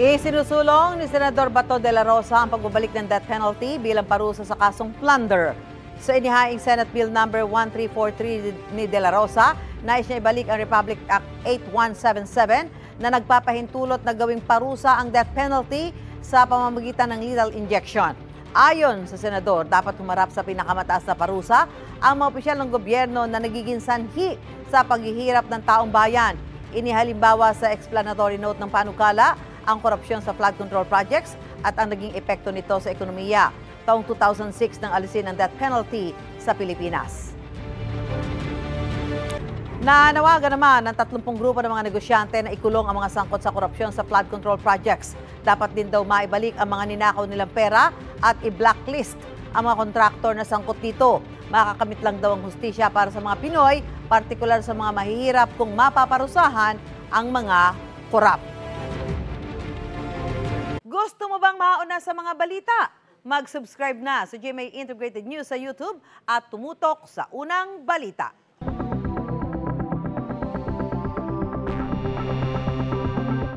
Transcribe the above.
Isinusulong ni Senador Bato de la Rosa ang pagbabalik ng death penalty bilang parusa sa kasong plunder. Sa inihaing Senate Bill No. 1343 ni de la Rosa, nais niya ibalik ang Republic Act 8177 na nagpapahintulot na gawing parusa ang death penalty sa pamamagitan ng lethal injection. Ayon sa senador, dapat humarap sa pinakamataas na parusa ang mga opisyal ng gobyerno na nagiging sanhi sa paghihirap ng taong bayan. Inihalimbawa sa explanatory note ng panukala ang korupsyon sa flood control projects at ang naging epekto nito sa ekonomiya. Taong 2006 nang alisin ang death penalty sa Pilipinas. Nanawagan naman ng 30 grupo ng mga negosyante na ikulong ang mga sangkot sa korupsyon sa flood control projects. Dapat din daw maibalik ang mga ninakaw nilang pera at i-blacklist ang mga kontraktor na sangkot dito. Makakamit lang daw ang hustisya para sa mga Pinoy, partikular sa mga mahihirap kung mapaparusahan ang mga korap. Gusto mo bang mauna sa mga balita? Mag-subscribe na sa GMA Integrated News sa YouTube at tumutok sa unang balita.